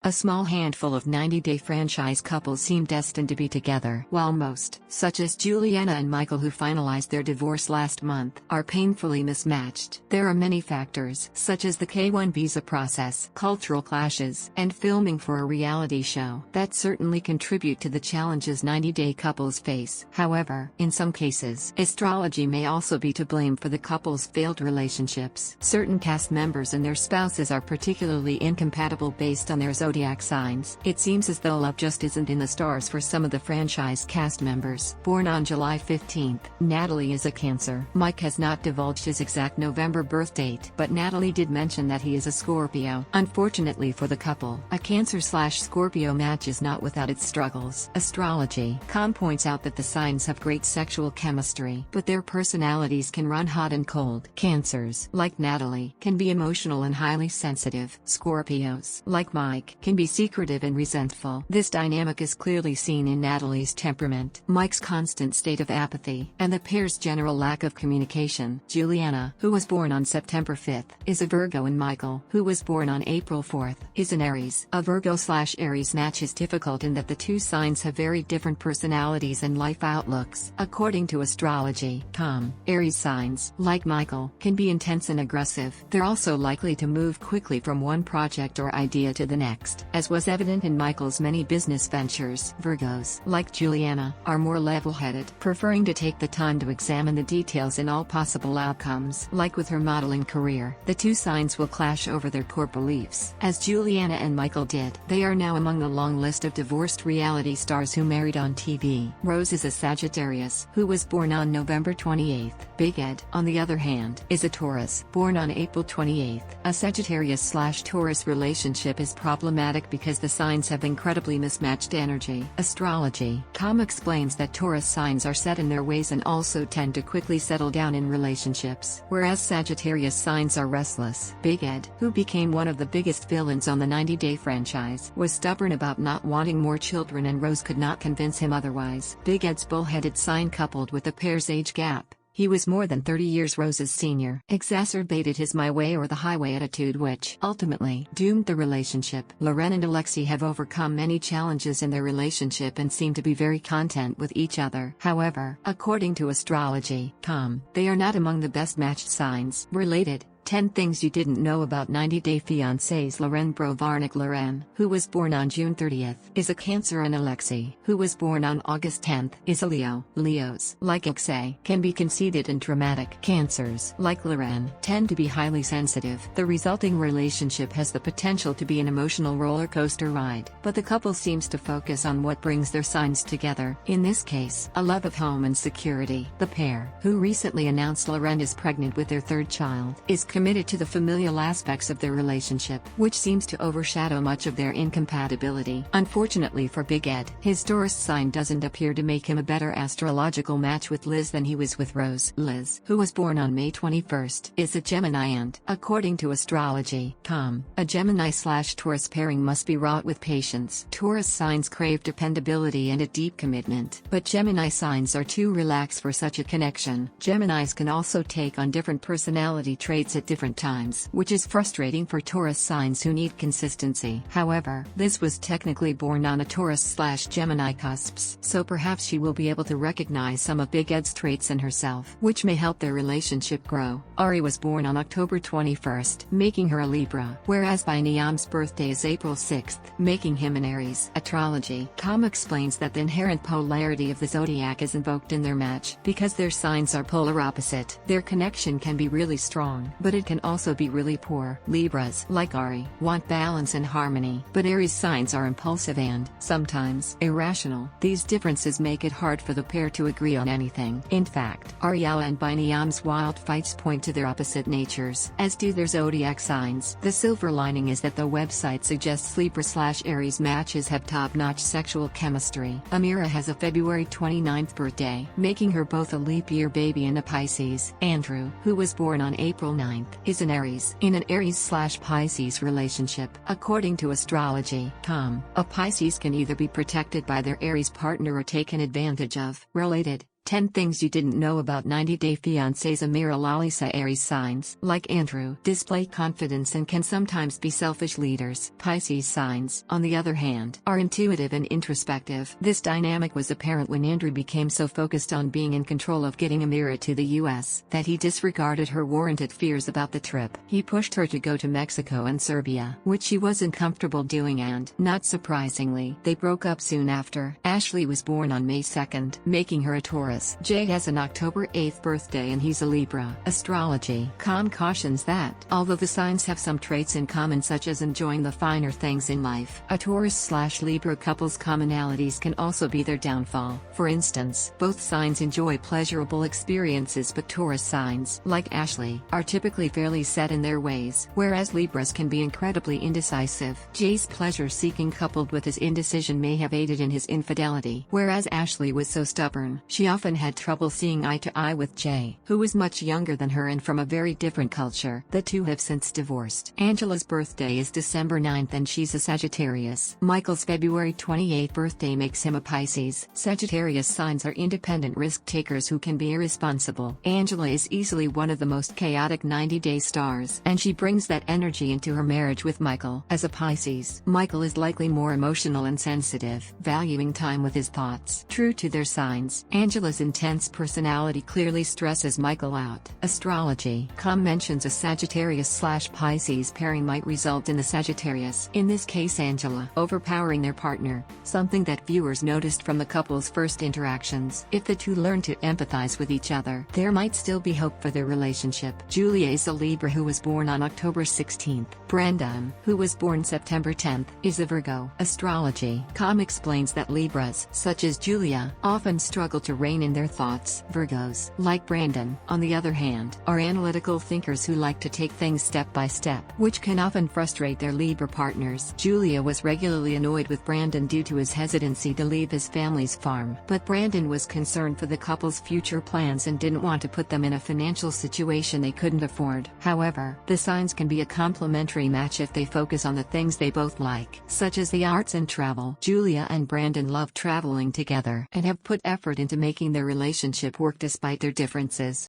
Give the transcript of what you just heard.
A small handful of 90-day franchise couples seem destined to be together, while most, such as Juliana and Michael who finalized their divorce last month, are painfully mismatched. There are many factors, such as the K-1 visa process, cultural clashes, and filming for a reality show, that certainly contribute to the challenges 90-day couples face. However, in some cases, astrology may also be to blame for the couple's failed relationships. Certain cast members and their spouses are particularly incompatible based on their Zodiac signs. It seems as though love just isn't in the stars for some of the franchise cast members. Born on July 15, Natalie is a Cancer. Mike has not divulged his exact November birth date, but Natalie did mention that he is a Scorpio. Unfortunately for the couple, a Cancer/Scorpio match is not without its struggles. Astrology.com points out that the signs have great sexual chemistry, but their personalities can run hot and cold. Cancers, like Natalie, can be emotional and highly sensitive. Scorpios, like Mike, can be secretive and resentful. This dynamic is clearly seen in Natalie's temperament, Mike's constant state of apathy, and the pair's general lack of communication. Juliana, who was born on September 5, is a Virgo, and Michael, who was born on April 4, is an Aries. A Virgo/Aries match is difficult in that the two signs have very different personalities and life outlooks. According to astrology.com, Aries signs, like Michael, can be intense and aggressive. They're also likely to move quickly from one project or idea to the next, as was evident in Michael's many business ventures. Virgos, like Juliana, are more level-headed, preferring to take the time to examine the details in all possible outcomes. Like with her modeling career, the two signs will clash over their core beliefs. As Juliana and Michael did, they are now among the long list of divorced reality stars who married on TV. Rose is a Sagittarius, who was born on November 28. Big Ed, on the other hand, is a Taurus, born on April 28. A Sagittarius/Taurus relationship is problematic because the signs have incredibly mismatched energy. Astrology.com explains that Taurus signs are set in their ways and also tend to quickly settle down in relationships, whereas Sagittarius signs are restless. Big Ed, who became one of the biggest villains on the 90-day franchise, was stubborn about not wanting more children, and Rose could not convince him otherwise. Big Ed's bullheaded sign, coupled with the pair's age gap, he was more than 30 years Rose's senior, exacerbated his my way or the highway attitude, which ultimately doomed the relationship. Loren and Alexei have overcome many challenges in their relationship and seem to be very content with each other. However, according to astrology.com, they are not among the best matched signs. Related 10 things you didn't know about 90-day fiancés. Loren Brovarnik. Loren, who was born on June 30, is a Cancer, and Alexei, who was born on August 10, is a Leo. Leos, like Alexei, can be conceited and dramatic. Cancers, like Loren, tend to be highly sensitive. The resulting relationship has the potential to be an emotional roller coaster ride, but the couple seems to focus on what brings their signs together, in this case, a love of home and security. The pair, who recently announced Loren is pregnant with their third child, is committed to the familial aspects of their relationship, which seems to overshadow much of their incompatibility. Unfortunately for Big Ed, his Taurus sign doesn't appear to make him a better astrological match with Liz than he was with Rose. Liz, who was born on May 21, is a Gemini, and, according to astrology.com, a Gemini/Taurus pairing must be wrought with patience. Taurus signs crave dependability and a deep commitment, but Gemini signs are too relaxed for such a connection. Geminis can also take on different personality traits at different times, which is frustrating for Taurus signs who need consistency. However, Liz was technically born on a Taurus/Gemini cusps, so perhaps she will be able to recognize some of Big Ed's traits in herself, which may help their relationship grow. Ari was born on October 21, making her a Libra, whereas Biniyam's birthday is April 6, making him an Aries. Astrology.com explains that the inherent polarity of the zodiac is invoked in their match because their signs are polar opposite. Their connection can be really strong, but it can also be really poor. Libras, like Ari, want balance and harmony, but Aries signs are impulsive and, sometimes, irrational. These differences make it hard for the pair to agree on anything. In fact, Ariella and Biniyam's wild fights point to their opposite natures, as do their zodiac signs. The silver lining is that the website suggests Libra/Aries matches have top-notch sexual chemistry. Amira has a February 29 birthday, making her both a leap year baby and a Pisces. Andrew, who was born on April 9, is an Aries, in an Aries/Pisces relationship. According to astrology.com, a Pisces can either be protected by their Aries partner or taken advantage of. Related 10 Things You Didn't Know About 90-Day Fiancés. Amira Lalisa. Aries signs, like Andrew, display confidence and can sometimes be selfish leaders. Pisces signs, on the other hand, are intuitive and introspective. This dynamic was apparent when Andrew became so focused on being in control of getting Amira to the US that he disregarded her warranted fears about the trip. He pushed her to go to Mexico and Serbia, which she wasn't comfortable doing, and, not surprisingly, they broke up soon after. Ashley was born on May 2nd, making her a Taurus. Jay has an October 8th birthday and he's a Libra. Astrology. Cautions that, although the signs have some traits in common such as enjoying the finer things in life, a Taurus/Libra couple's commonalities can also be their downfall. For instance, both signs enjoy pleasurable experiences, but Taurus signs, like Ashley, are typically fairly set in their ways, whereas Libras can be incredibly indecisive. Jay's pleasure-seeking coupled with his indecision may have aided in his infidelity, whereas Ashley was so stubborn, she often had trouble seeing eye to eye with Jay, who was much younger than her and from a very different culture. The two have since divorced. Angela's birthday is December 9th and she's a Sagittarius. Michael's February 28th birthday makes him a Pisces. Sagittarius signs are independent risk-takers who can be irresponsible. Angela is easily one of the most chaotic 90-day stars, and she brings that energy into her marriage with Michael. As a Pisces, Michael is likely more emotional and sensitive, valuing time with his thoughts. True to their signs, Angela's intense personality clearly stresses Michael out. Astrology. Mentions a Sagittarius/Pisces pairing might result in the Sagittarius, in this case Angela, overpowering their partner, something that viewers noticed from the couple's first interactions. If the two learn to empathize with each other, there might still be hope for their relationship. Julia is a Libra who was born on October 16th. Brendan, who was born September 10th, is a Virgo. Astrology. Explains that Libras, such as Julia, often struggle to rein in their thoughts. Virgos, like Brandon, on the other hand, are analytical thinkers who like to take things step by step, which can often frustrate their Libra partners. Julia was regularly annoyed with Brandon due to his hesitancy to leave his family's farm, but Brandon was concerned for the couple's future plans and didn't want to put them in a financial situation they couldn't afford. However, the signs can be a complementary match if they focus on the things they both like, such as the arts and travel. Julia and Brandon love traveling together and have put effort into making their relationship work despite their differences.